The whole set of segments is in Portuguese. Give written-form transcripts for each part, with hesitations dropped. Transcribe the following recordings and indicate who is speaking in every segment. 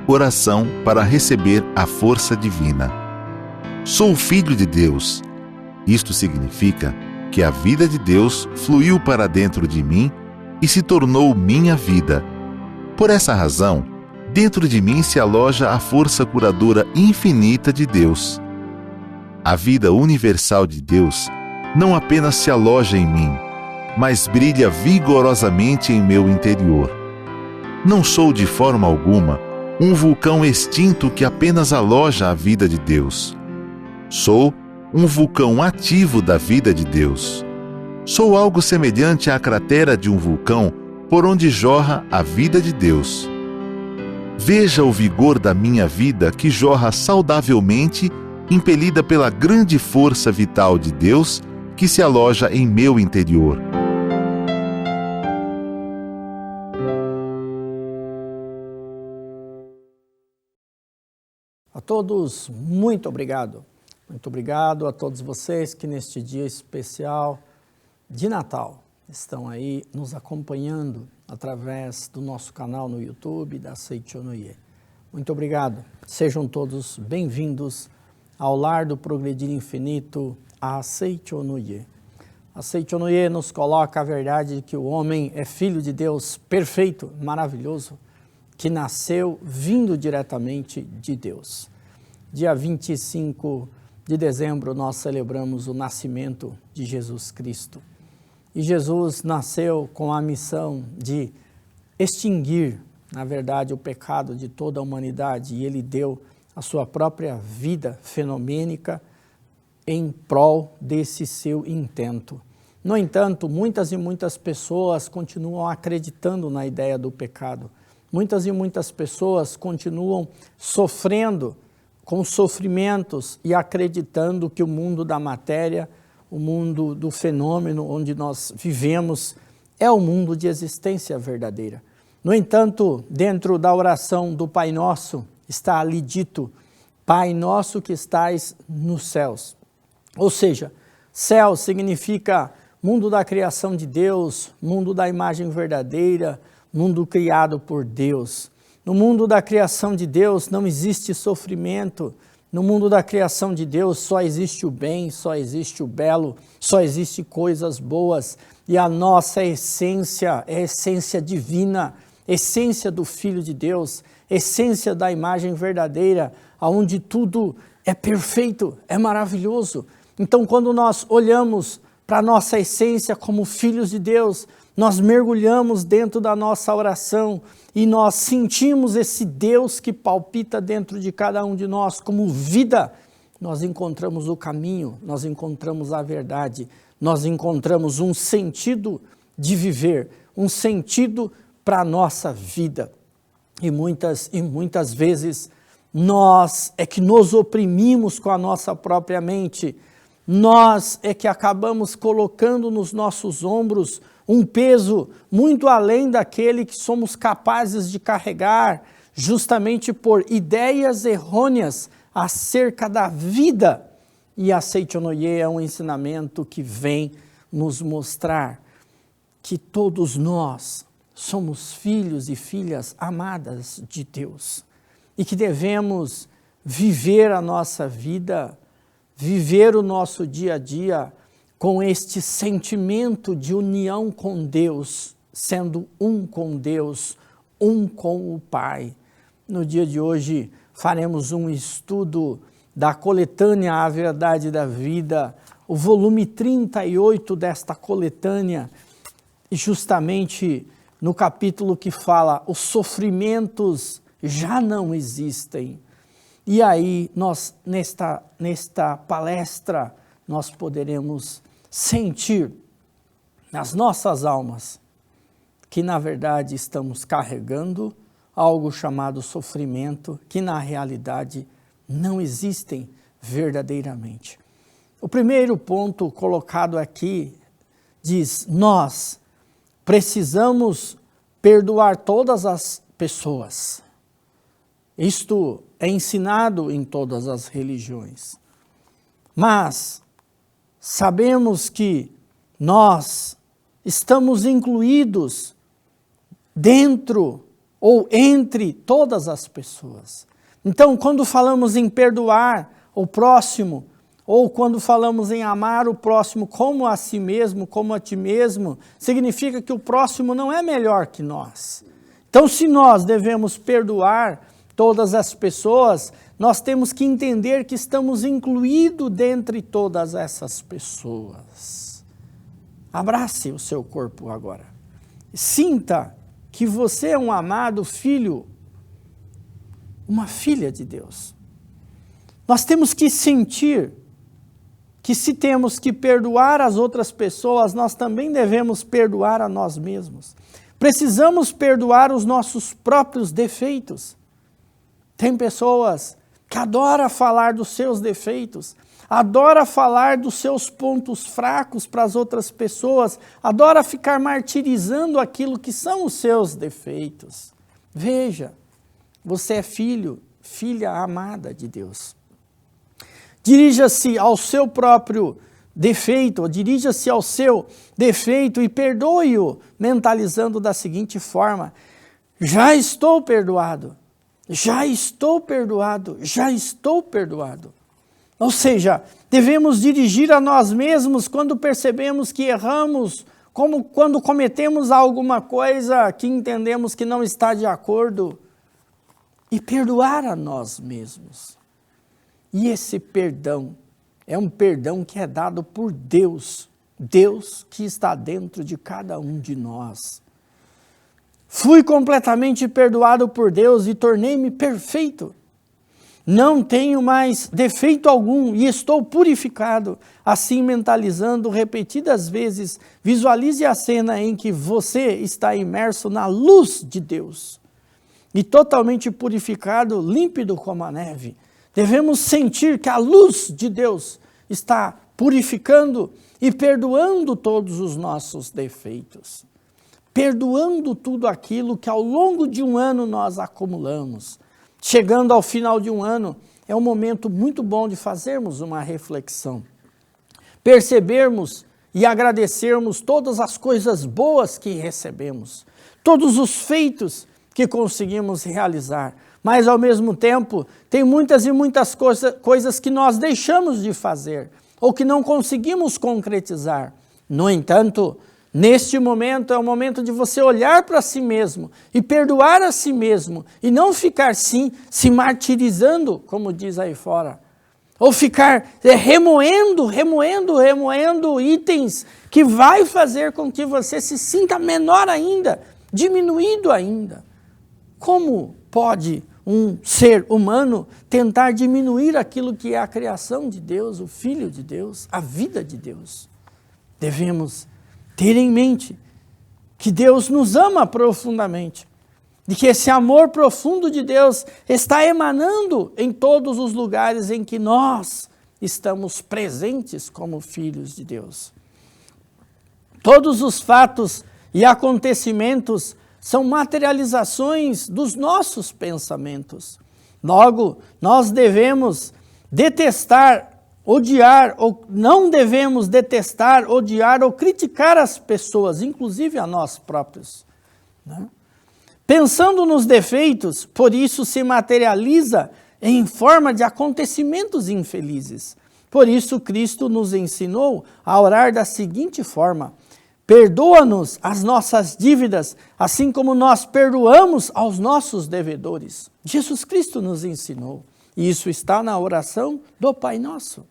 Speaker 1: Oração para receber a força divina. Sou filho de Deus. Isto significa que a vida de Deus fluiu para dentro de mim e se tornou minha vida. Por essa razão, dentro de mim se aloja a força curadora infinita de Deus. A vida universal de Deus não apenas se aloja em mim, mas brilha vigorosamente em meu interior. Não sou de forma alguma um vulcão extinto que apenas aloja a vida de Deus. Sou um vulcão ativo da vida de Deus. Sou algo semelhante à cratera de um vulcão por onde jorra a vida de Deus. Veja o vigor da minha vida que jorra saudavelmente, impelida pela grande força vital de Deus que se aloja em meu interior.
Speaker 2: A todos, muito obrigado. Muito obrigado a todos vocês que neste dia especial de Natal estão aí nos acompanhando através do nosso canal no YouTube da Seichonoye. Muito obrigado. Sejam todos bem-vindos ao lar do Progredir Infinito, a Seichonoye. A Seichonoye nos coloca a verdade de que o homem é filho de Deus perfeito, maravilhoso, que nasceu vindo diretamente de Deus. Dia 25 de dezembro nós celebramos o nascimento de Jesus Cristo. E Jesus nasceu com a missão de extinguir, na verdade, o pecado de toda a humanidade, e ele deu a sua própria vida fenomênica em prol desse seu intento. No entanto, muitas e muitas pessoas continuam acreditando na ideia do pecado. Muitas e muitas pessoas continuam sofrendo com sofrimentos e acreditando que o mundo da matéria, o mundo do fenômeno onde nós vivemos, é o mundo de existência verdadeira. No entanto, dentro da oração do Pai Nosso, está ali dito, Pai Nosso que estais nos céus. Ou seja, céu significa mundo da criação de Deus, mundo da imagem verdadeira, mundo criado por Deus. No mundo da criação de Deus não existe sofrimento. No mundo da criação de Deus só existe o bem, só existe o belo, só existe coisas boas. E a nossa essência é a essência divina, essência do Filho de Deus, essência da imagem verdadeira, onde tudo é perfeito, é maravilhoso. Então, quando nós olhamos para a nossa essência como filhos de Deus, nós mergulhamos dentro da nossa oração e nós sentimos esse Deus que palpita dentro de cada um de nós como vida. Nós encontramos o caminho, nós encontramos a verdade, nós encontramos um sentido de viver, um sentido para a nossa vida. E muitas vezes nós é que nos oprimimos com a nossa própria mente, nós é que acabamos colocando nos nossos ombros um peso muito além daquele que somos capazes de carregar, justamente por ideias errôneas acerca da vida. E a Seichonoye é um ensinamento que vem nos mostrar que todos nós somos filhos e filhas amadas de Deus e que devemos viver a nossa vida, viver o nosso dia a dia com este sentimento de união com Deus, sendo um com Deus, um com o Pai. No dia de hoje faremos um estudo da coletânea A Verdade da Vida, o volume 38 desta coletânea, e justamente no capítulo que fala os sofrimentos já não existem. E aí, nós, nesta palestra, nós poderemos sentir nas nossas almas que, na verdade, estamos carregando algo chamado sofrimento, que na realidade não existem verdadeiramente. O primeiro ponto colocado aqui diz, nós precisamos perdoar todas as pessoas. Isto é ensinado em todas as religiões. Mas sabemos que nós estamos incluídos dentro ou entre todas as pessoas. Então, quando falamos em perdoar o próximo, ou quando falamos em amar o próximo como a si mesmo, como a ti mesmo, significa que o próximo não é melhor que nós. Então, se nós devemos perdoar todas as pessoas, nós temos que entender que estamos incluídos dentre todas essas pessoas. Abrace o seu corpo agora. Sinta que você é um amado filho, uma filha de Deus. Nós temos que sentir que se temos que perdoar as outras pessoas, nós também devemos perdoar a nós mesmos. Precisamos perdoar os nossos próprios defeitos. Tem pessoas que adoram falar dos seus defeitos, adoram falar dos seus pontos fracos para as outras pessoas, adoram ficar martirizando aquilo que são os seus defeitos. Veja, você é filho, filha amada de Deus. Dirija-se ao seu próprio defeito, dirija-se ao seu defeito e perdoe-o, mentalizando da seguinte forma: já estou perdoado, já estou perdoado, já estou perdoado. Ou seja, devemos dirigir a nós mesmos quando percebemos que erramos, como quando cometemos alguma coisa que entendemos que não está de acordo, e perdoar a nós mesmos. E esse perdão é um perdão que é dado por Deus, Deus que está dentro de cada um de nós. Fui completamente perdoado por Deus e tornei-me perfeito. Não tenho mais defeito algum e estou purificado. Assim, mentalizando repetidas vezes, visualize a cena em que você está imerso na luz de Deus e totalmente purificado, límpido como a neve. Devemos sentir que a luz de Deus está purificando e perdoando todos os nossos defeitos. Perdoando tudo aquilo que ao longo de um ano nós acumulamos. Chegando ao final de um ano, é um momento muito bom de fazermos uma reflexão. Percebermos e agradecermos todas as coisas boas que recebemos. Todos os feitos que conseguimos realizar. Mas, ao mesmo tempo, tem muitas e muitas coisas que nós deixamos de fazer ou que não conseguimos concretizar. No entanto, neste momento é o momento de você olhar para si mesmo e perdoar a si mesmo e não ficar, sim, se martirizando, como diz aí fora, ou ficar remoendo itens que vai fazer com que você se sinta menor ainda, diminuído ainda. Como pode um ser humano tentar diminuir aquilo que é a criação de Deus, o Filho de Deus, a vida de Deus? Devemos ter em mente que Deus nos ama profundamente, de que esse amor profundo de Deus está emanando em todos os lugares em que nós estamos presentes como filhos de Deus. Todos os fatos e acontecimentos são materializações dos nossos pensamentos. Logo, nós devemos detestar, odiar, ou não devemos detestar, odiar ou criticar as pessoas, inclusive a nós próprios. Né? Pensando nos defeitos, por isso se materializa em forma de acontecimentos infelizes. Por isso Cristo nos ensinou a orar da seguinte forma: perdoa-nos as nossas dívidas, assim como nós perdoamos aos nossos devedores. Jesus Cristo nos ensinou. E isso está na oração do Pai Nosso.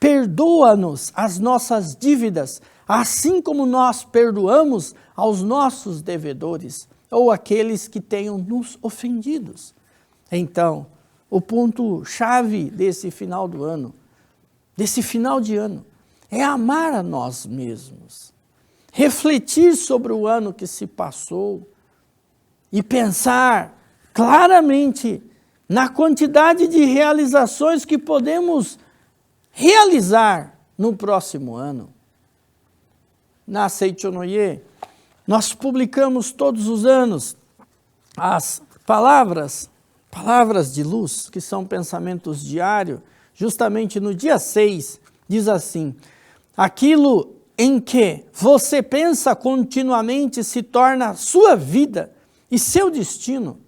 Speaker 2: Perdoa-nos as nossas dívidas, assim como nós perdoamos aos nossos devedores, ou aqueles que tenham nos ofendidos. Então, o ponto-chave desse final do ano, desse final de ano, é amar a nós mesmos, refletir sobre o ano que se passou e pensar claramente na quantidade de realizações que podemos realizar no próximo ano. Na Seichonoye, nós publicamos todos os anos as palavras de luz, que são pensamentos diários, justamente no dia 6, diz assim: aquilo em que você pensa continuamente se torna sua vida, e seu destino.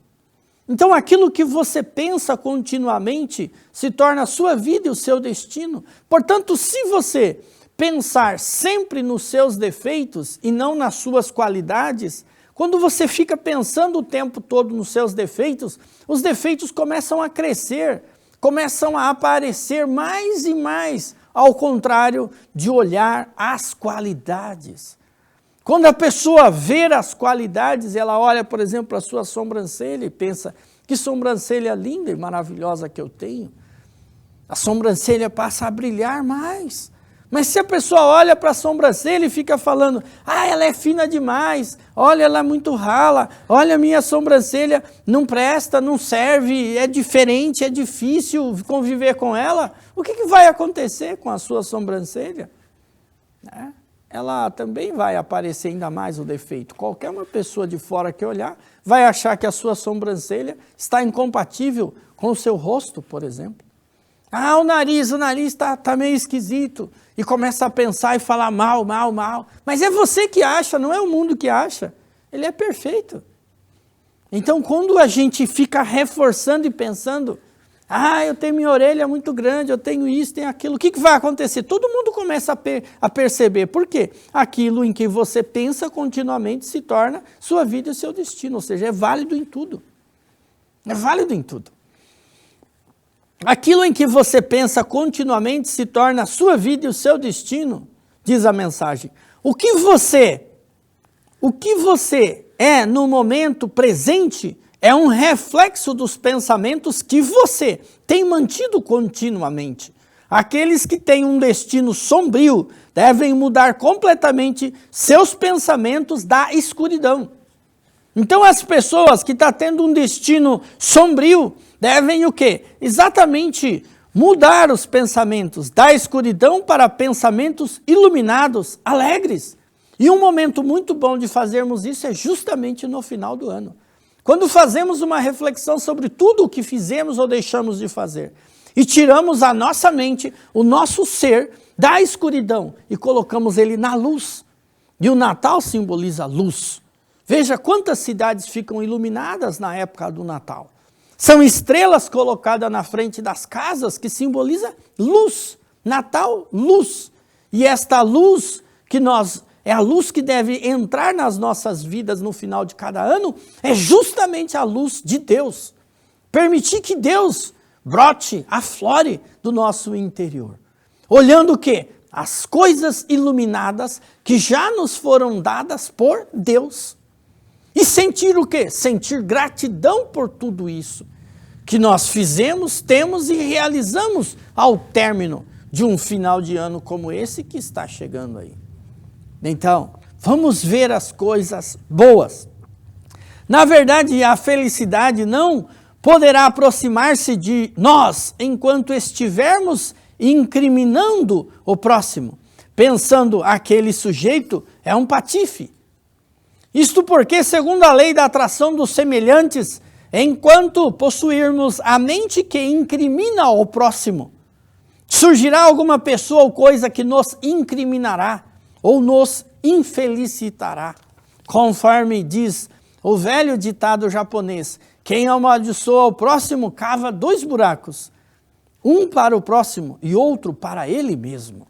Speaker 2: Então, aquilo que você pensa continuamente se torna a sua vida e o seu destino. Portanto, se você pensar sempre nos seus defeitos e não nas suas qualidades, quando você fica pensando o tempo todo nos seus defeitos, os defeitos começam a crescer, começam a aparecer mais e mais, ao contrário de olhar as qualidades. Quando a pessoa vê as qualidades, ela olha, por exemplo, para a sua sobrancelha e pensa, que sobrancelha linda e maravilhosa que eu tenho. A sobrancelha passa a brilhar mais. Mas se a pessoa olha para a sobrancelha e fica falando, ela é fina demais, olha, ela é muito rala, olha, minha sobrancelha não presta, não serve, é diferente, é difícil conviver com ela, o que vai acontecer com a sua sobrancelha? Ela também vai aparecer ainda mais o defeito. Qualquer uma pessoa de fora que olhar vai achar que a sua sobrancelha está incompatível com o seu rosto, por exemplo. O nariz está meio esquisito. E começa a pensar e falar mal. Mas é você que acha, não é o mundo que acha. Ele é perfeito. Então, quando a gente fica reforçando e pensando, eu tenho minha orelha muito grande, eu tenho isso, tenho aquilo, o que vai acontecer? Todo mundo começa a perceber. Por quê? Aquilo em que você pensa continuamente se torna sua vida e seu destino. Ou seja, é válido em tudo. É válido em tudo. Aquilo em que você pensa continuamente se torna a sua vida e o seu destino, diz a mensagem. O que você é no momento presente é um reflexo dos pensamentos que você tem mantido continuamente. Aqueles que têm um destino sombrio devem mudar completamente seus pensamentos da escuridão. Então as pessoas que estão tendo um destino sombrio devem o quê? Exatamente mudar os pensamentos da escuridão para pensamentos iluminados, alegres. E um momento muito bom de fazermos isso é justamente no final do ano. Quando fazemos uma reflexão sobre tudo o que fizemos ou deixamos de fazer e tiramos a nossa mente, o nosso ser, da escuridão e colocamos ele na luz. E o Natal simboliza luz. Veja quantas cidades ficam iluminadas na época do Natal. São estrelas colocadas na frente das casas que simboliza luz. Natal, luz. E esta luz é a luz que deve entrar nas nossas vidas no final de cada ano, é justamente a luz de Deus. Permitir que Deus brote, aflore do nosso interior. Olhando o quê? As coisas iluminadas que já nos foram dadas por Deus. E sentir o quê? Sentir gratidão por tudo isso que nós fizemos, temos e realizamos ao término de um final de ano como esse que está chegando aí. Então, vamos ver as coisas boas. Na verdade, a felicidade não poderá aproximar-se de nós enquanto estivermos incriminando o próximo, pensando aquele sujeito é um patife. Isto porque, segundo a lei da atração dos semelhantes, enquanto possuirmos a mente que incrimina o próximo, surgirá alguma pessoa ou coisa que nos incriminará ou nos infelicitará. Conforme diz o velho ditado japonês, quem amaldiçoa o próximo cava 2 buracos, um para o próximo e outro para ele mesmo.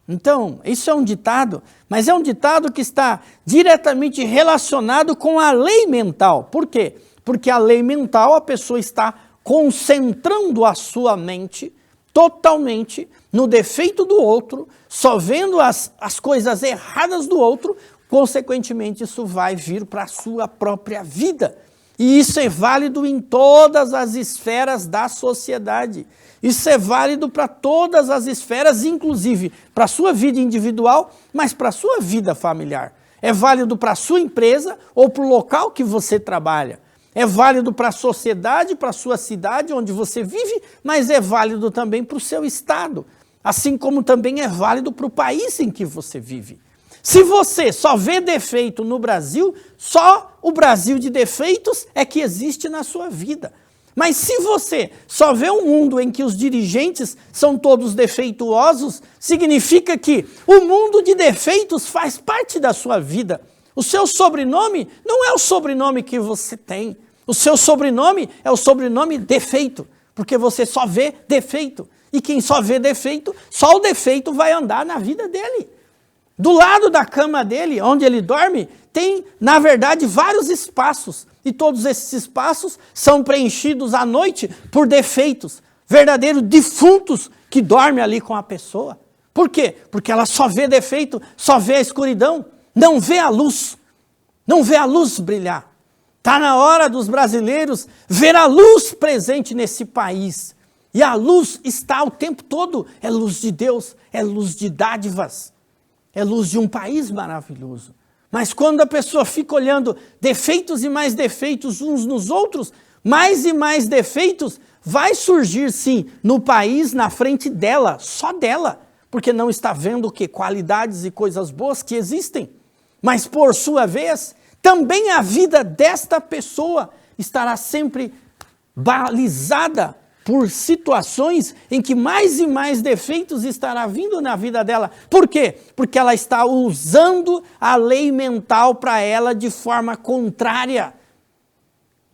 Speaker 2: Então, isso é um ditado, mas é um ditado que está diretamente relacionado com a lei mental. Por quê? Porque a lei mental, a pessoa está concentrando a sua mente totalmente no defeito do outro, só vendo as coisas erradas do outro, consequentemente isso vai vir para a sua própria vida. E isso é válido em todas as esferas da sociedade. Isso é válido para todas as esferas, inclusive para a sua vida individual, mas para a sua vida familiar. É válido para a sua empresa ou para o local que você trabalha. É válido para a sociedade, para a sua cidade onde você vive, mas é válido também para o seu estado. Assim como também é válido para o país em que você vive. Se você só vê defeito no Brasil, só o Brasil de defeitos é que existe na sua vida. Mas se você só vê um mundo em que os dirigentes são todos defeituosos, significa que o mundo de defeitos faz parte da sua vida. O seu sobrenome não é o sobrenome que você tem. O seu sobrenome é o sobrenome defeito, porque você só vê defeito. E quem só vê defeito, só o defeito vai andar na vida dele. Do lado da cama dele, onde ele dorme, tem, na verdade, vários espaços. E todos esses espaços são preenchidos à noite por defeitos, verdadeiros defuntos que dormem ali com a pessoa. Por quê? Porque ela só vê defeito, só vê a escuridão, não vê a luz, não vê a luz brilhar. Está na hora dos brasileiros ver a luz presente nesse país. E a luz está o tempo todo, é luz de Deus, é luz de dádivas, é luz de um país maravilhoso. Mas quando a pessoa fica olhando defeitos e mais defeitos uns nos outros, mais e mais defeitos, vai surgir sim no país, na frente dela, só dela, porque não está vendo o que? Qualidades e coisas boas que existem. Mas por sua vez, também a vida desta pessoa estará sempre balizada por situações em que mais e mais defeitos estará vindo na vida dela. Por quê? Porque ela está usando a lei mental para ela de forma contrária.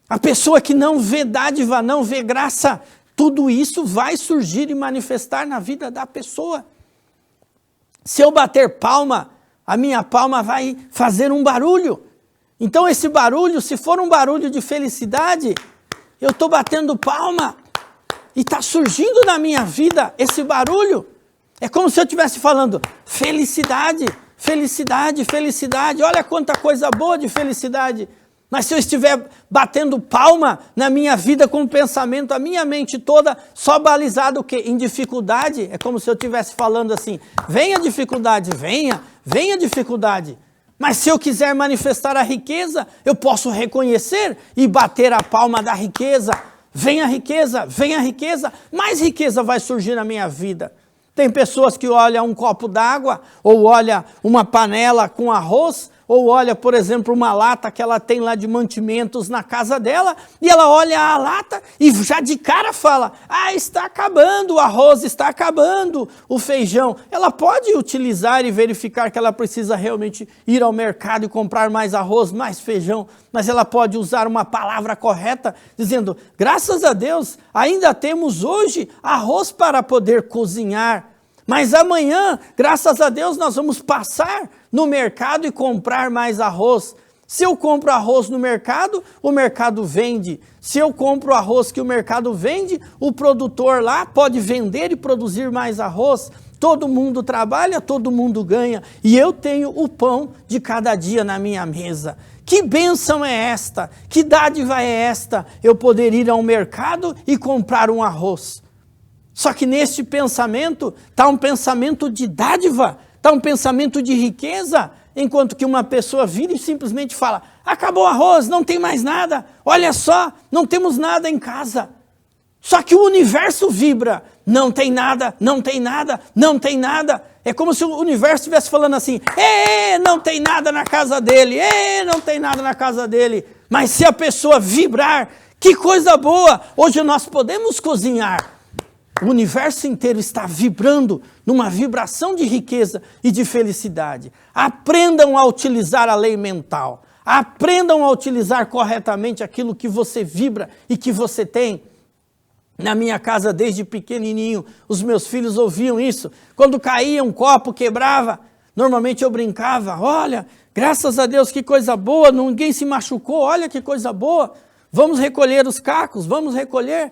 Speaker 2: A pessoa que não vê dádiva, não vê graça, tudo isso vai surgir e manifestar na vida da pessoa. Se eu bater palma, a minha palma vai fazer um barulho. Então esse barulho, se for um barulho de felicidade, eu estou batendo palma. E está surgindo na minha vida esse barulho. É como se eu estivesse falando, felicidade, felicidade, felicidade. Olha quanta coisa boa de felicidade. Mas se eu estiver batendo palma na minha vida com o pensamento, a minha mente toda só balizada o quê? Em dificuldade, é como se eu estivesse falando assim, venha dificuldade, venha dificuldade. Mas se eu quiser manifestar a riqueza, eu posso reconhecer e bater a palma da riqueza. Vem a riqueza, mais riqueza vai surgir na minha vida. Tem pessoas que olham um copo d'água, ou olha uma panela com arroz, ou olha, por exemplo, uma lata que ela tem lá de mantimentos na casa dela, e ela olha a lata e já de cara fala, está acabando o arroz, está acabando o feijão. Ela pode utilizar e verificar que ela precisa realmente ir ao mercado e comprar mais arroz, mais feijão, mas ela pode usar uma palavra correta, dizendo, graças a Deus, ainda temos hoje arroz para poder cozinhar. Mas amanhã, graças a Deus, nós vamos passar no mercado e comprar mais arroz. Se eu compro arroz no mercado, o mercado vende. Se eu compro arroz que o mercado vende, o produtor lá pode vender e produzir mais arroz. Todo mundo trabalha, todo mundo ganha. E eu tenho o pão de cada dia na minha mesa. Que bênção é esta? Que dádiva é esta? Eu poder ir ao mercado e comprar um arroz. Só que neste pensamento está um pensamento de dádiva, está um pensamento de riqueza, enquanto que uma pessoa vira e simplesmente fala, acabou o arroz, não tem mais nada, olha só, não temos nada em casa. Só que o universo vibra, não tem nada, não tem nada, não tem nada. É como se o universo estivesse falando assim, não tem nada na casa dele, não tem nada na casa dele. Mas se a pessoa vibrar, que coisa boa, hoje nós podemos cozinhar. O universo inteiro está vibrando numa vibração de riqueza e de felicidade. Aprendam a utilizar a lei mental. Aprendam a utilizar corretamente aquilo que você vibra e que você tem. Na minha casa, desde pequenininho, os meus filhos ouviam isso. Quando caía um copo, quebrava, normalmente eu brincava. Olha, graças a Deus, que coisa boa, ninguém se machucou, olha que coisa boa. Vamos recolher os cacos, vamos recolher.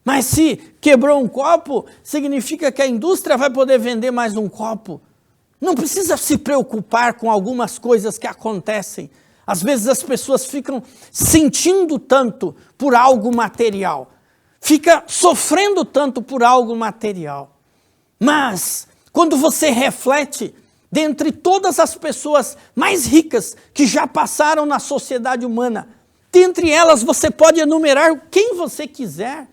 Speaker 2: Mas se quebrou um copo, significa que a indústria vai poder vender mais um copo. Não precisa se preocupar com algumas coisas que acontecem. Às vezes as pessoas ficam sentindo tanto por algo material. Fica sofrendo tanto por algo material. Mas, quando você reflete, dentre todas as pessoas mais ricas que já passaram na sociedade humana, dentre elas você pode enumerar quem você quiser.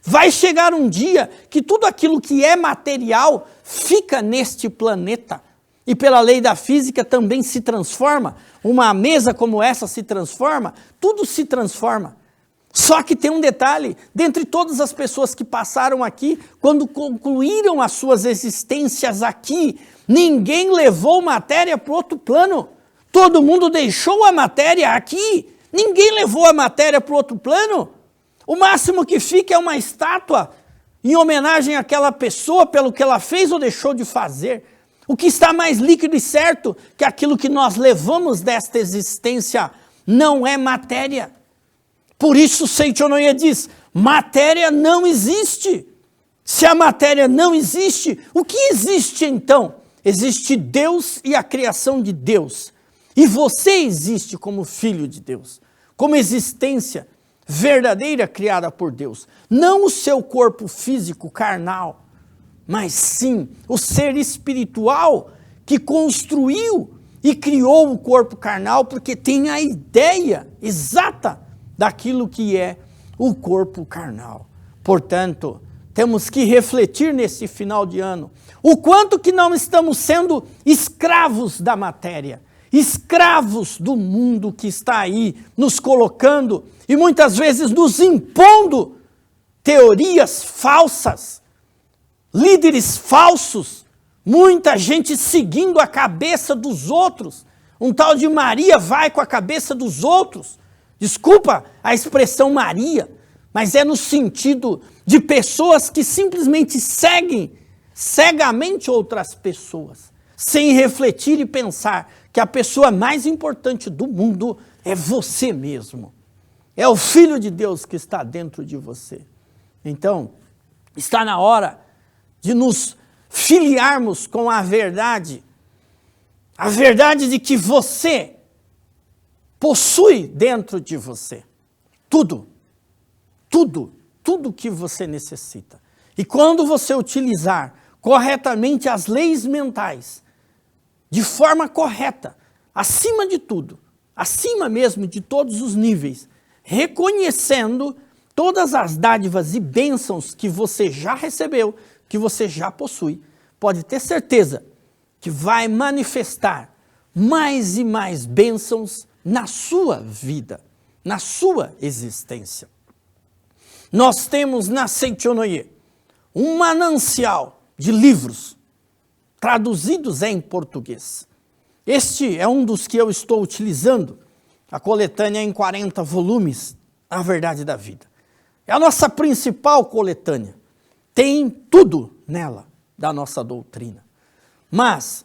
Speaker 2: Vai chegar um dia que tudo aquilo que é material fica neste planeta. E pela lei da física também se transforma. Uma mesa como essa se transforma, tudo se transforma. Só que tem um detalhe, dentre todas as pessoas que passaram aqui, quando concluíram as suas existências aqui, ninguém levou matéria para outro plano. Todo mundo deixou a matéria aqui. Ninguém levou a matéria para o outro plano. O máximo que fica é uma estátua em homenagem àquela pessoa pelo que ela fez ou deixou de fazer. O que está mais líquido e certo que aquilo que nós levamos desta existência não é matéria. Por isso, Seichonoye diz, matéria não existe. Se a matéria não existe, o que existe então? Existe Deus e a criação de Deus. E você existe como filho de Deus, como existência verdadeira criada por Deus. Não o seu corpo físico, carnal, mas sim o ser espiritual que construiu e criou o corpo carnal, porque tem a ideia exata daquilo que é o corpo carnal. Portanto, temos que refletir nesse final de ano o quanto que não estamos sendo escravos da matéria, escravos do mundo que está aí nos colocando e muitas vezes nos impondo teorias falsas, líderes falsos, muita gente seguindo a cabeça dos outros. Um tal de Maria vai com a cabeça dos outros. Desculpa a expressão Maria, mas é no sentido de pessoas que simplesmente seguem cegamente outras pessoas, sem refletir e pensar que a pessoa mais importante do mundo é você mesmo. É o Filho de Deus que está dentro de você. Então, está na hora de nos filiarmos com a verdade de que você possui dentro de você tudo que você necessita. E quando você utilizar corretamente as leis mentais, de forma correta, acima de tudo, acima mesmo de todos os níveis, reconhecendo todas as dádivas e bênçãos que você já recebeu, que você já possui, pode ter certeza que vai manifestar mais e mais bênçãos na sua vida, na sua existência. Nós temos na Seichonoye um manancial de livros traduzidos em português. Este é um dos que eu estou utilizando, a coletânea em 40 volumes, A Verdade da Vida. É a nossa principal coletânea. Tem tudo nela da nossa doutrina. Mas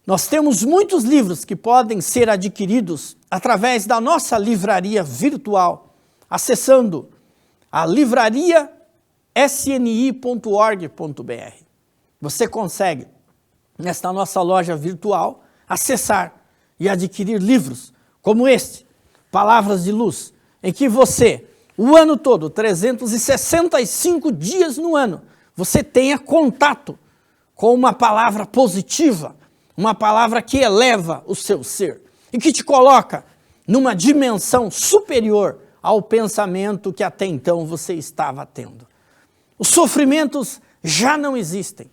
Speaker 2: nós temos muitos livros que podem ser adquiridos através da nossa livraria virtual, acessando a livraria sni.org.br. Você consegue, nesta nossa loja virtual, acessar e adquirir livros como este, Palavras de Luz, em que você, o ano todo, 365 dias no ano, você tenha contato com uma palavra positiva, uma palavra que eleva o seu ser e que te coloca numa dimensão superior ao pensamento que até então você estava tendo. Os sofrimentos já não existem,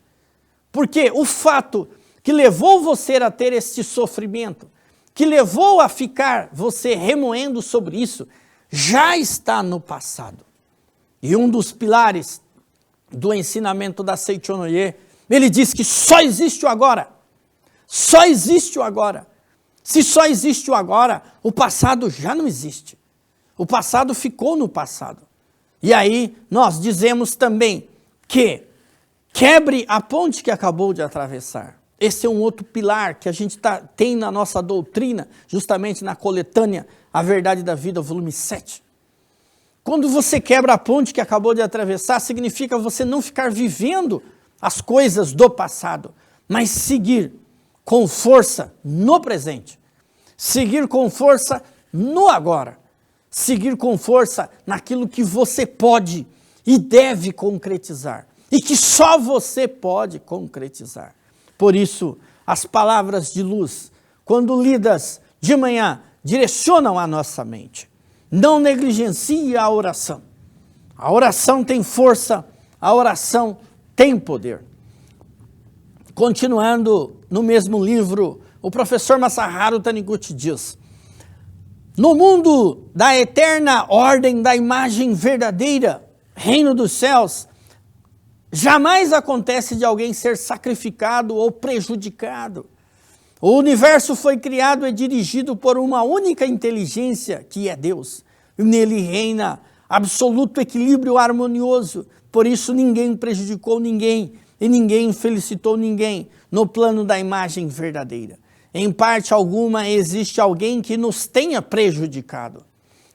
Speaker 2: porque o fato que levou você a ter este sofrimento, que levou a ficar você remoendo sobre isso, já está no passado. E um dos pilares do ensinamento da Seichonoye, ele diz que só existe o agora. Só existe o agora. Se só existe o agora, o passado já não existe. O passado ficou no passado. E aí nós dizemos também que quebre a ponte que acabou de atravessar. Esse é um outro pilar que a gente tem na nossa doutrina, justamente na coletânea A Verdade da Vida, volume 7. Quando você quebra a ponte que acabou de atravessar, significa você não ficar vivendo as coisas do passado, mas seguir com força no presente, seguir com força no agora, seguir com força naquilo que você pode e deve concretizar, e que só você pode concretizar. Por isso, as palavras de luz, quando lidas de manhã, direcionam a nossa mente. Não negligencie a oração. A oração tem força, a oração tem poder. Continuando no mesmo livro, o professor Masaharu Taniguchi diz: no mundo da eterna ordem da imagem verdadeira, reino dos céus, jamais acontece de alguém ser sacrificado ou prejudicado. O universo foi criado e dirigido por uma única inteligência, que é Deus. E nele reina absoluto equilíbrio harmonioso. Por isso ninguém prejudicou ninguém e ninguém felicitou ninguém no plano da imagem verdadeira. Em parte alguma existe alguém que nos tenha prejudicado.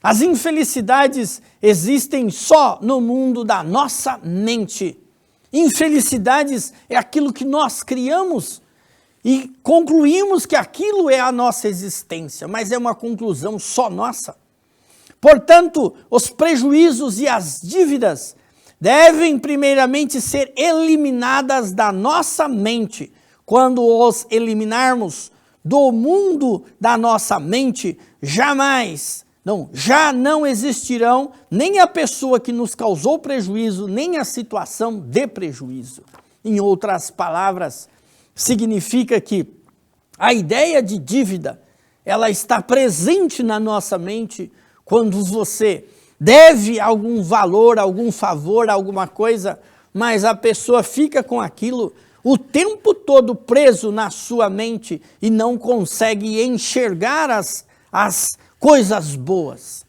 Speaker 2: As infelicidades existem só no mundo da nossa mente. Infelicidades é aquilo que nós criamos e concluímos que aquilo é a nossa existência, mas é uma conclusão só nossa. Portanto, os prejuízos e as dívidas devem primeiramente ser eliminadas da nossa mente. Quando os eliminarmos do mundo da nossa mente, já não existirão nem a pessoa que nos causou prejuízo, nem a situação de prejuízo. Em outras palavras, significa que a ideia de dívida, ela está presente na nossa mente quando você deve algum valor, algum favor, alguma coisa, mas a pessoa fica com aquilo o tempo todo preso na sua mente e não consegue enxergar as coisas boas.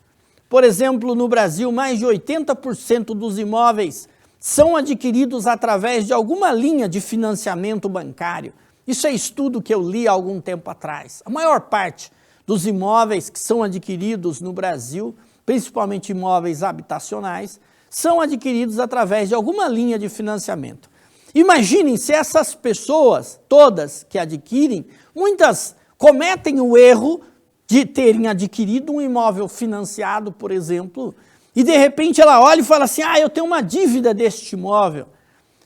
Speaker 2: Por exemplo, no Brasil, mais de 80% dos imóveis são adquiridos através de alguma linha de financiamento bancário. Isso é estudo que eu li há algum tempo atrás. A maior parte dos imóveis que são adquiridos no Brasil, principalmente imóveis habitacionais, são adquiridos através de alguma linha de financiamento. Imaginem se essas pessoas, todas que adquirem, muitas cometem o erro de terem adquirido um imóvel financiado, por exemplo, e de repente ela olha e fala assim, eu tenho uma dívida deste imóvel.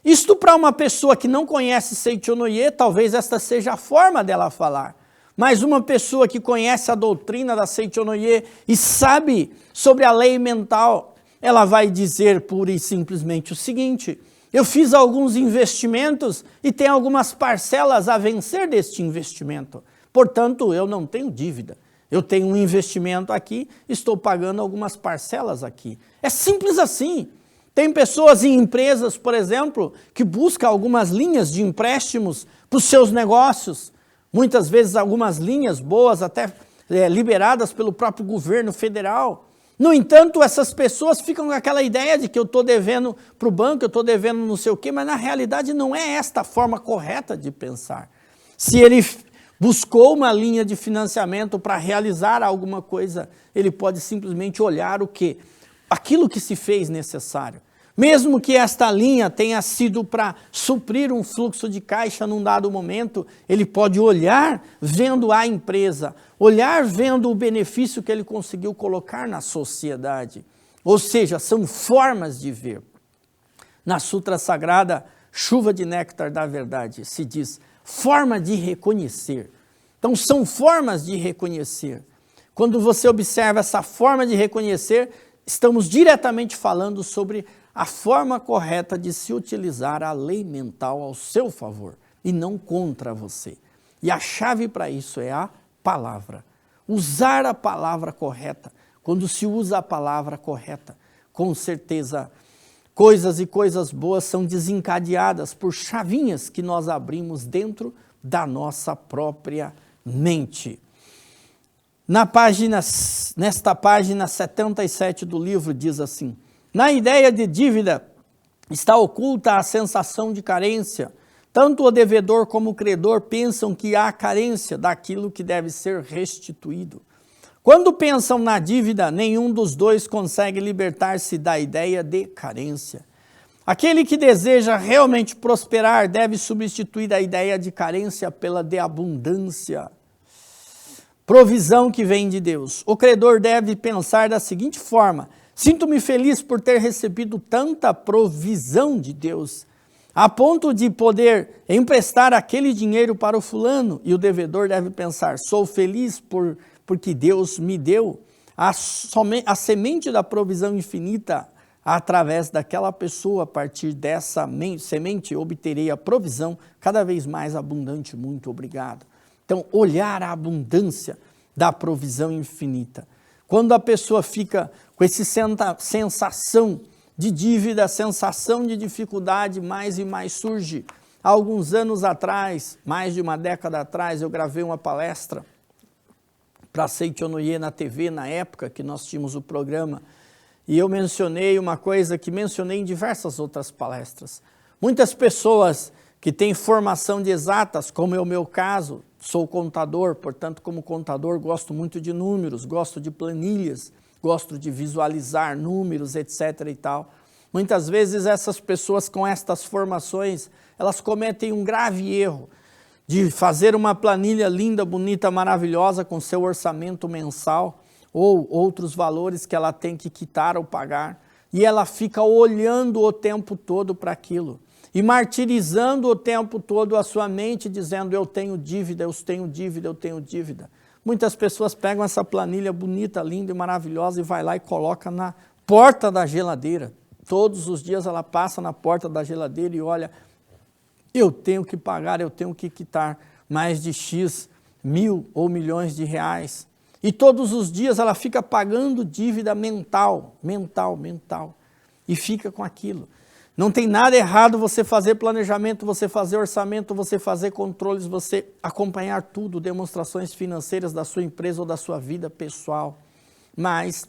Speaker 2: Isto para uma pessoa que não conhece Seichonoye, talvez esta seja a forma dela falar. Mas uma pessoa que conhece a doutrina da Seichonoye e sabe sobre a lei mental, ela vai dizer pura e simplesmente o seguinte: eu fiz alguns investimentos e tenho algumas parcelas a vencer deste investimento. Portanto, eu não tenho dívida. Eu tenho um investimento aqui, estou pagando algumas parcelas aqui. É simples assim. Tem pessoas em empresas, por exemplo, que buscam algumas linhas de empréstimos para os seus negócios. Muitas vezes algumas linhas boas, até liberadas pelo próprio governo federal. No entanto, essas pessoas ficam com aquela ideia de que eu estou devendo para o banco, eu estou devendo não sei o quê, mas na realidade não é esta a forma correta de pensar. Se ele buscou uma linha de financiamento para realizar alguma coisa, ele pode simplesmente olhar o quê? Aquilo que se fez necessário. Mesmo que esta linha tenha sido para suprir um fluxo de caixa num dado momento, ele pode olhar vendo a empresa, olhar vendo o benefício que ele conseguiu colocar na sociedade. Ou seja, são formas de ver. Na Sutra Sagrada, Chuva de Néctar da Verdade, se diz forma de reconhecer. Então são formas de reconhecer. Quando você observa essa forma de reconhecer, estamos diretamente falando sobre a forma correta de se utilizar a lei mental ao seu favor e não contra você. E a chave para isso é a palavra. Usar a palavra correta. Quando se usa a palavra correta, com certeza coisas e coisas boas são desencadeadas por chavinhas que nós abrimos dentro da nossa própria mente. Nesta página 77 do livro diz assim: na ideia de dívida está oculta a sensação de carência. Tanto o devedor como o credor pensam que há carência daquilo que deve ser restituído. Quando pensam na dívida, nenhum dos dois consegue libertar-se da ideia de carência. Aquele que deseja realmente prosperar deve substituir a ideia de carência pela de abundância. Provisão que vem de Deus. O credor deve pensar da seguinte forma: sinto-me feliz por ter recebido tanta provisão de Deus, a ponto de poder emprestar aquele dinheiro para o fulano. E o devedor deve pensar: sou feliz porque Deus me deu a semente da provisão infinita. Através daquela pessoa, a partir dessa semente, obterei a provisão cada vez mais abundante. Muito obrigado. Então, olhar a abundância da provisão infinita. Quando a pessoa fica com essa sensação de dívida, sensação de dificuldade, mais e mais surge Há alguns anos atrás, mais de uma década atrás, eu gravei uma palestra para Seichonoye na TV, na época que nós tínhamos o programa, e eu mencionei uma coisa que mencionei em diversas outras palestras. Muitas pessoas que têm formação de exatas, como é o meu caso, sou contador, portanto, como contador, gosto muito de números, gosto de planilhas, gosto de visualizar números, etc. e tal. Muitas vezes essas pessoas com estas formações, elas cometem um grave erro de fazer uma planilha linda, bonita, maravilhosa com seu orçamento mensal ou outros valores que ela tem que quitar ou pagar, e ela fica olhando o tempo todo para aquilo e martirizando o tempo todo a sua mente, dizendo eu tenho dívida, eu tenho dívida, eu tenho dívida. Muitas pessoas pegam essa planilha bonita, linda e maravilhosa e vai lá e coloca na porta da geladeira. Todos os dias ela passa na porta da geladeira e olha, eu tenho que pagar, eu tenho que quitar mais de X mil ou milhões de reais. E todos os dias ela fica pagando dívida mental, e fica com aquilo. Não tem nada errado você fazer planejamento, você fazer orçamento, você fazer controles, você acompanhar tudo, demonstrações financeiras da sua empresa ou da sua vida pessoal. Mas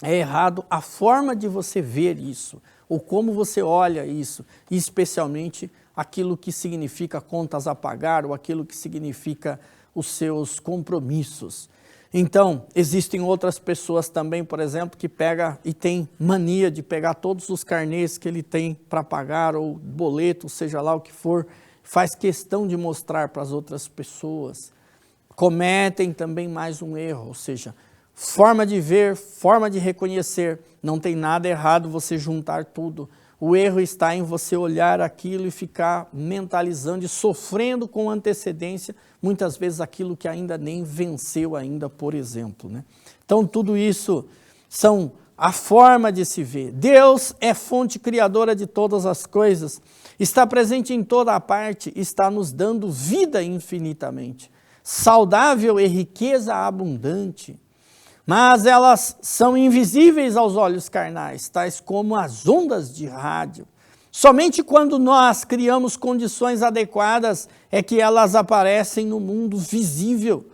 Speaker 2: é errado a forma de você ver isso, ou como você olha isso, e especialmente aquilo que significa contas a pagar, ou aquilo que significa os seus compromissos. Então, existem outras pessoas também, por exemplo, que pega e tem mania de pegar todos os carnês que ele tem para pagar, ou boleto, seja lá o que for, faz questão de mostrar para as outras pessoas. Cometem também mais um erro, ou seja, forma de ver, forma de reconhecer, não tem nada errado você juntar tudo. O erro está em você olhar aquilo e ficar mentalizando e sofrendo com antecedência, muitas vezes aquilo que ainda nem venceu ainda, por exemplo, né? Então tudo isso são a forma de se ver. Deus é fonte criadora de todas as coisas, está presente em toda a parte, está nos dando vida infinitamente, saudável e riqueza abundante. Mas elas são invisíveis aos olhos carnais, tais como as ondas de rádio. Somente quando nós criamos condições adequadas é que elas aparecem no mundo visível.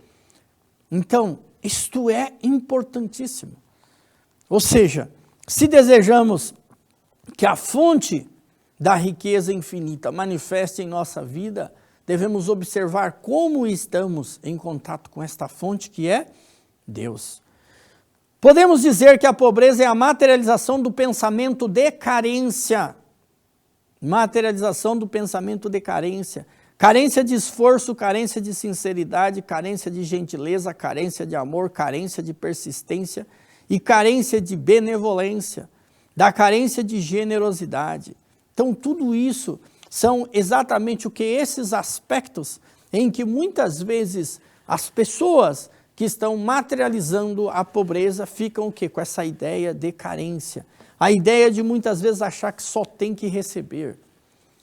Speaker 2: Então, isto é importantíssimo. Ou seja, se desejamos que a fonte da riqueza infinita manifeste em nossa vida, devemos observar como estamos em contato com esta fonte que é Deus. Podemos dizer que a pobreza é a materialização do pensamento de carência. Materialização do pensamento de carência. Carência de esforço, carência de sinceridade, carência de gentileza, carência de amor, carência de persistência e carência de benevolência, da carência de generosidade. Então tudo isso são exatamente o que esses aspectos em que muitas vezes as pessoas que estão materializando a pobreza ficam o quê? Com essa ideia de carência. A ideia de muitas vezes achar que só tem que receber.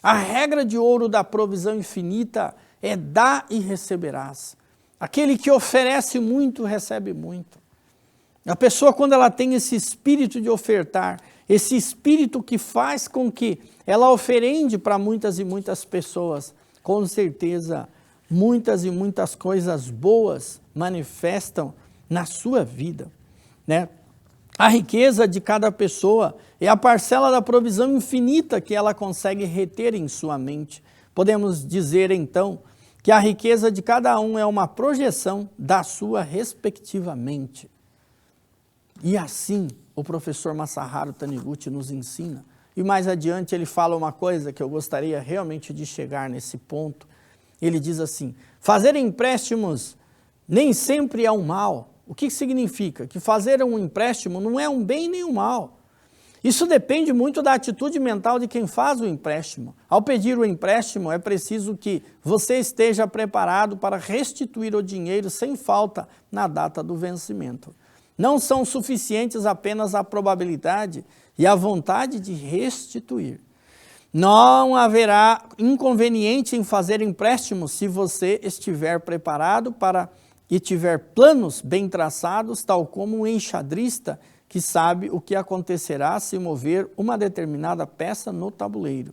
Speaker 2: A regra de ouro da provisão infinita é dá e receberás. Aquele que oferece muito, recebe muito. A pessoa, quando ela tem esse espírito de ofertar, esse espírito que faz com que ela oferende para muitas e muitas pessoas, com certeza, muitas e muitas coisas boas manifestam na sua vida, né? A riqueza de cada pessoa é a parcela da provisão infinita que ela consegue reter em sua mente. Podemos dizer, então, que a riqueza de cada um é uma projeção da sua respectiva mente. E assim, o professor Masaharu Taniguchi nos ensina. E mais adiante ele fala uma coisa que eu gostaria realmente de chegar nesse ponto. Ele diz assim, fazer empréstimos nem sempre é um mal. O que significa? Que fazer um empréstimo não é um bem nem um mal. Isso depende muito da atitude mental de quem faz o empréstimo. Ao pedir o empréstimo, é preciso que você esteja preparado para restituir o dinheiro sem falta na data do vencimento. Não são suficientes apenas a probabilidade e a vontade de restituir. Não haverá inconveniente em fazer empréstimo se você estiver preparado para e tiver planos bem traçados, tal como um enxadrista que sabe o que acontecerá se mover uma determinada peça no tabuleiro.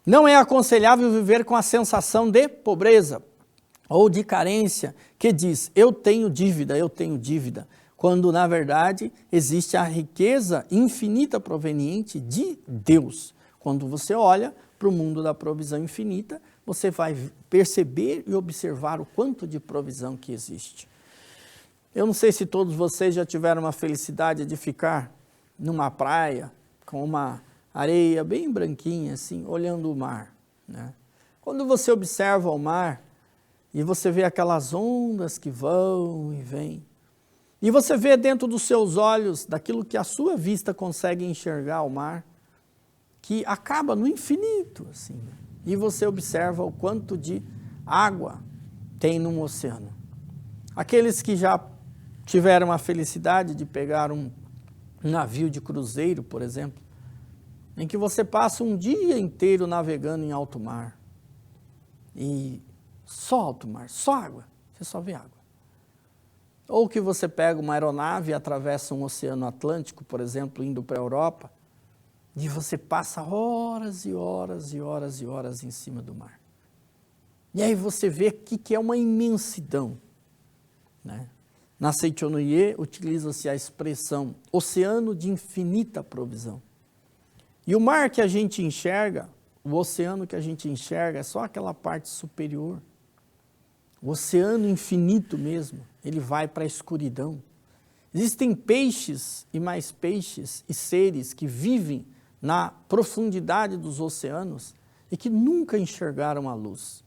Speaker 2: Não é aconselhável viver com a sensação de pobreza ou de carência, que diz, eu tenho dívida, quando na verdade existe a riqueza infinita proveniente de Deus. Quando você olha para o mundo da provisão infinita, você vai perceber e observar o quanto de provisão que existe. Eu não sei se todos vocês já tiveram a felicidade de ficar numa praia com uma areia bem branquinha, assim, olhando o mar, né? Quando você observa o mar e você vê aquelas ondas que vão e vêm, e você vê dentro dos seus olhos, daquilo que a sua vista consegue enxergar o mar, que acaba no infinito, assim, e você observa o quanto de água tem no oceano. Aqueles que já tiveram a felicidade de pegar um navio de cruzeiro, por exemplo, em que você passa um dia inteiro navegando em alto mar, e só alto mar, só água, você só vê água. Ou que você pega uma aeronave e atravessa um oceano Atlântico, por exemplo, indo para a Europa, e você passa horas e horas e horas e horas em cima do mar. E aí você vê que é uma imensidão, né? Na Seichonoye utiliza-se a expressão oceano de infinita provisão. E o mar que a gente enxerga, o oceano que a gente enxerga é só aquela parte superior. O oceano infinito mesmo, ele vai para a escuridão. Existem peixes e mais peixes e seres que vivem na profundidade dos oceanos e que nunca enxergaram a luz.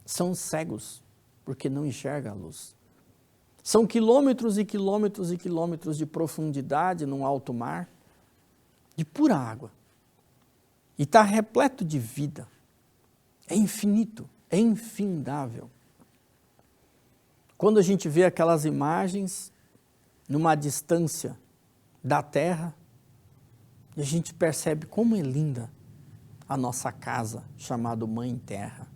Speaker 2: São cegos, porque não enxergam a luz. São quilômetros e quilômetros e quilômetros de profundidade num alto mar, de pura água. E está repleto de vida. É infinito, é infindável. Quando a gente vê aquelas imagens numa distância da Terra, a gente percebe como é linda a nossa casa, chamada Mãe Terra.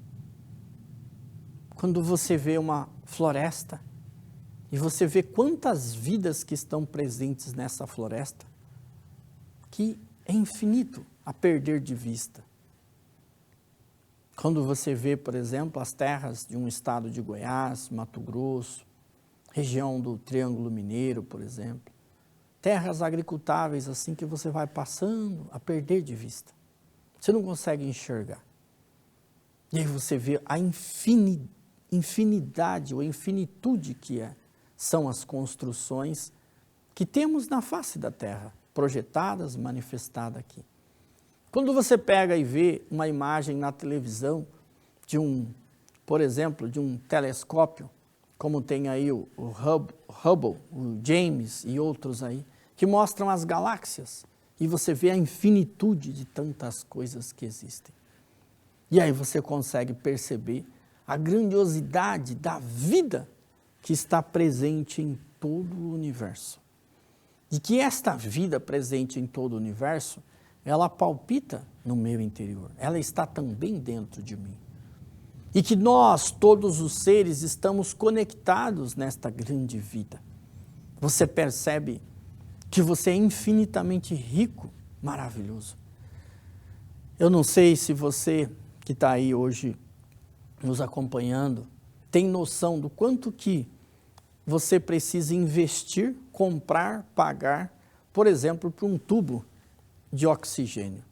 Speaker 2: Quando você vê uma floresta, e você vê quantas vidas que estão presentes nessa floresta, que é infinito a perder de vista. Quando você vê, por exemplo, as terras de um estado de Goiás, Mato Grosso, região do Triângulo Mineiro, por exemplo, terras agricultáveis assim que você vai passando a perder de vista. Você não consegue enxergar. E aí você vê a infinidade ou infinitude que são as construções que temos na face da terra, projetadas, manifestadas aqui. Quando você pega e vê uma imagem na televisão de por exemplo, de um telescópio, como tem aí o Hubble, o James e outros aí, que mostram as galáxias, e você vê a infinitude de tantas coisas que existem. E aí você consegue perceber a grandiosidade da vida que está presente em todo o universo. E que esta vida presente em todo o universo, ela palpita no meu interior, ela está também dentro de mim. E que nós, todos os seres, estamos conectados nesta grande vida. Você percebe que você é infinitamente rico, maravilhoso. Eu não sei se você que está aí hoje nos acompanhando tem noção do quanto que você precisa investir, comprar, pagar, por exemplo, para um tubo de oxigênio.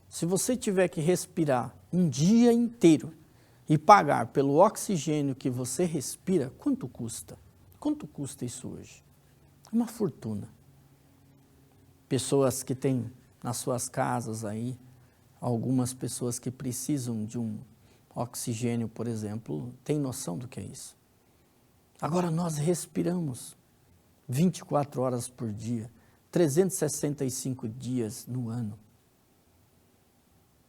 Speaker 2: Se você tiver que respirar um dia inteiro e pagar pelo oxigênio que você respira, quanto custa? Quanto custa isso hoje? É uma fortuna. Pessoas que têm nas suas casas aí, algumas pessoas que precisam de um oxigênio, por exemplo, têm noção do que é isso. Agora nós respiramos 24 horas por dia, 365 dias no ano.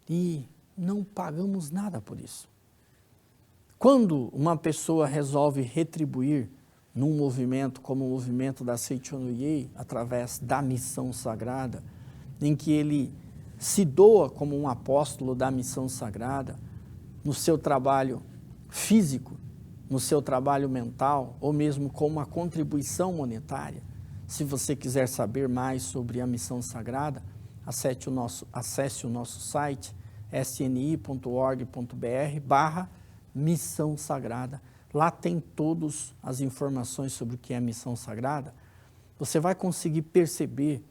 Speaker 2: E não pagamos nada por isso. Quando uma pessoa resolve retribuir num movimento como o movimento da Seichonoye, através da missão sagrada, em que ele se doa como um apóstolo da missão sagrada, no seu trabalho físico, no seu trabalho mental, ou mesmo com uma contribuição monetária. Se você quiser saber mais sobre a missão sagrada, acesse o nosso site, sni.org.br/missão sagrada. Lá tem todas as informações sobre o que é missão sagrada. Você vai conseguir perceber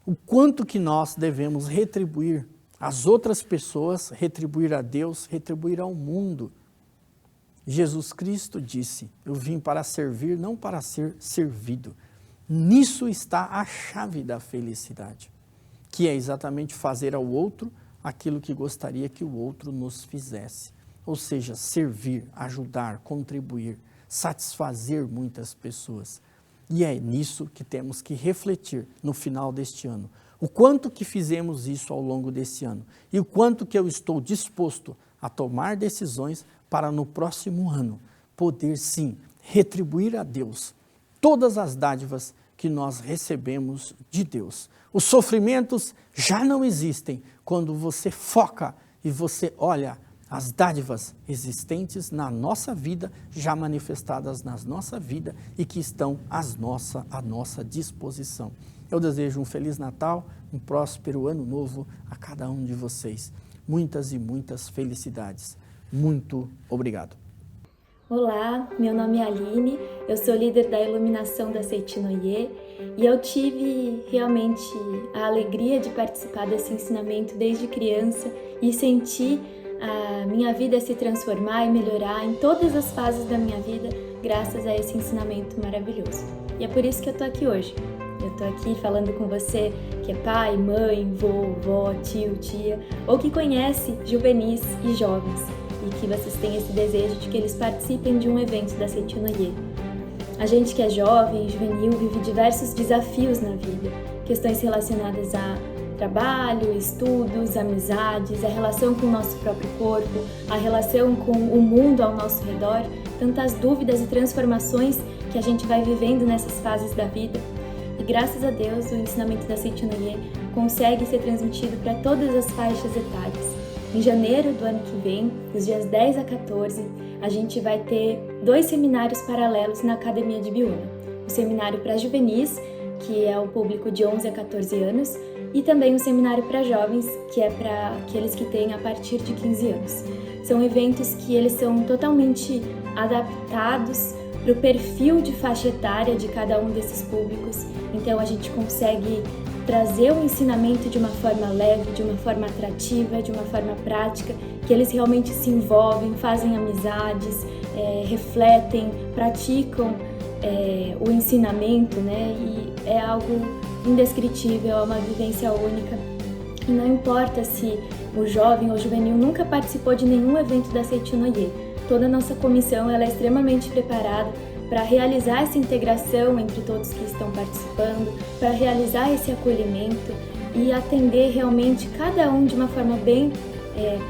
Speaker 2: o quanto que nós devemos retribuir às outras pessoas, retribuir a Deus, retribuir ao mundo. Jesus Cristo disse: eu vim para servir, não para ser servido. Nisso está a chave da felicidade, que é exatamente fazer ao outro aquilo que gostaria que o outro nos fizesse. Ou seja, servir, ajudar, contribuir, satisfazer muitas pessoas. E é nisso que temos que refletir no final deste ano. O quanto que fizemos isso ao longo desse ano e o quanto que eu estou disposto a tomar decisões para no próximo ano poder sim retribuir a Deus todas as dádivas que nós recebemos de Deus. Os sofrimentos já não existem quando você foca e você olha as dádivas existentes na nossa vida, já manifestadas na nossa vida e que estão à nossa disposição. Eu desejo um Feliz Natal, um próspero Ano Novo a cada um de vocês. Muitas e muitas felicidades. Muito obrigado.
Speaker 3: Olá, meu nome é Aline, eu sou líder da iluminação da Seitinoye e eu tive realmente a alegria de participar desse ensinamento desde criança e sentir a minha vida se transformar e melhorar em todas as fases da minha vida graças a esse ensinamento maravilhoso. E é por isso que eu tô aqui hoje. Eu tô aqui falando com você que é pai, mãe, vô, vó, tio, tia ou que conhece juvenis e jovens e que vocês têm esse desejo de que eles participem de um evento da Seitinoye. A gente que é jovem e juvenil vive diversos desafios na vida, questões relacionadas a trabalho, estudos, amizades, a relação com o nosso próprio corpo, a relação com o mundo ao nosso redor, tantas dúvidas e transformações que a gente vai vivendo nessas fases da vida. E graças a Deus, o ensinamento da Seitinoye consegue ser transmitido para todas as faixas etárias. Em janeiro do ano que vem, dos dias 10 a 14, a gente vai ter 2 seminários paralelos na Academia de Biúna. O seminário para juvenis, que é o público de 11 a 14 anos, e também um seminário para jovens, que é para aqueles que têm a partir de 15 anos. São eventos que eles são totalmente adaptados para o perfil de faixa etária de cada um desses públicos, então a gente consegue trazer o ensinamento de uma forma leve, de uma forma atrativa, de uma forma prática, que eles realmente se envolvem, fazem amizades, refletem, praticam o ensinamento, né? E é algo indescritível, é uma vivência única. E não importa se o jovem ou juvenil nunca participou de nenhum evento da Seitinoye, toda a nossa comissão ela é extremamente preparada para realizar essa integração entre todos que estão participando, para realizar esse acolhimento e atender realmente cada um de uma forma bem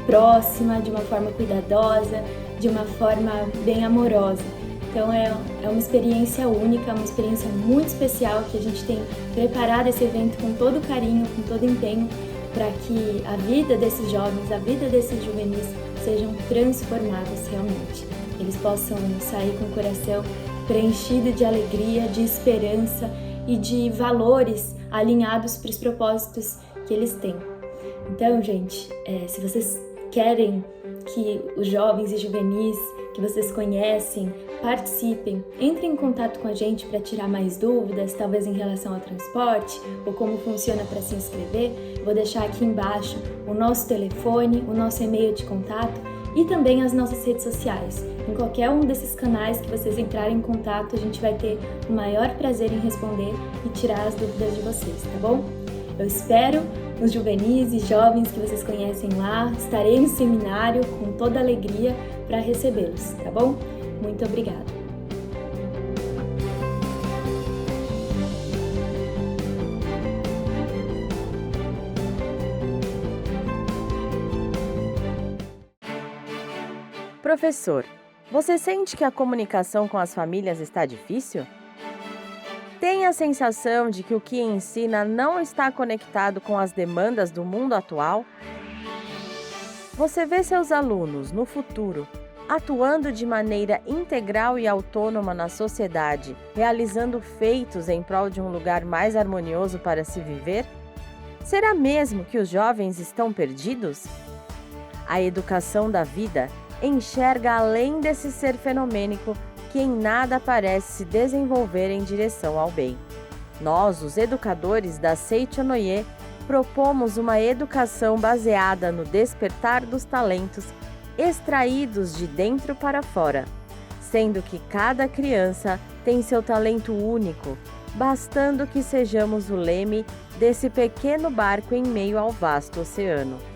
Speaker 3: próxima, de uma forma cuidadosa, de uma forma bem amorosa. Então é uma experiência única, uma experiência muito especial que a gente tem preparado esse evento com todo carinho, com todo empenho, para que a vida desses jovens, a vida desses juvenis sejam transformadas realmente. Eles possam sair com o coração preenchido de alegria, de esperança e de valores alinhados para os propósitos que eles têm. Então, gente, se vocês querem que os jovens e juvenis que vocês conhecem participem, entrem em contato com a gente para tirar mais dúvidas, talvez em relação ao transporte ou como funciona para se inscrever. Vou deixar aqui embaixo o nosso telefone, o nosso e-mail de contato e também as nossas redes sociais. Em qualquer um desses canais que vocês entrarem em contato, a gente vai ter o maior prazer em responder e tirar as dúvidas de vocês, tá bom? Eu espero os juvenis e jovens que vocês conhecem lá. Estarei no seminário com toda alegria para recebê-los, tá bom? Muito obrigada!
Speaker 4: Professor, você sente que a comunicação com as famílias está difícil? Tem a sensação de que o que ensina não está conectado com as demandas do mundo atual? Você vê seus alunos, no futuro, atuando de maneira integral e autônoma na sociedade, realizando feitos em prol de um lugar mais harmonioso para se viver? Será mesmo que os jovens estão perdidos? A educação da vida enxerga além desse ser fenomênico que em nada parece se desenvolver em direção ao bem. Nós, os educadores da Seichonoye, propomos uma educação baseada no despertar dos talentos extraídos de dentro para fora, sendo que cada criança tem seu talento único, bastando que sejamos o leme desse pequeno barco em meio ao vasto oceano.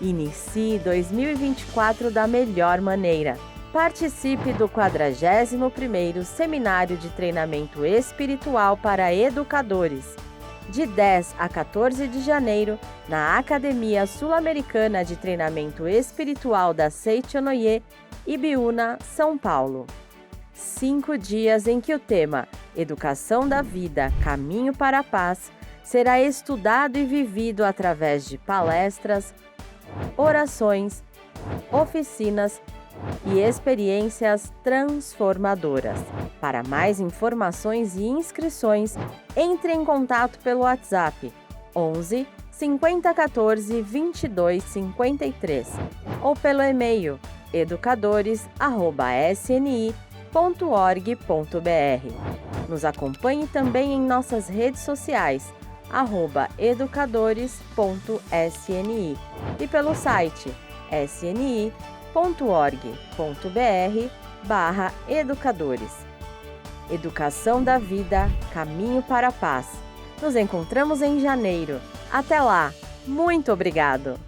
Speaker 4: Inicie 2024 da melhor maneira. Participe do 41º Seminário de Treinamento Espiritual para Educadores, de 10 a 14 de janeiro, na Academia Sul-Americana de Treinamento Espiritual da Seichonoye, Ibiúna, São Paulo. 5 dias em que o tema Educação da Vida, Caminho para a Paz será estudado e vivido através de palestras, orações, oficinas e experiências transformadoras. Para mais informações e inscrições, entre em contato pelo WhatsApp 11 50 14 22 53 ou pelo e-mail educadores@sni.org.br. Nos acompanhe também em nossas redes sociais @educadores.sni e pelo site sni.org.br/educadores. Educação da Vida, Caminho para a Paz. Nos encontramos em janeiro. Até lá! Muito obrigado!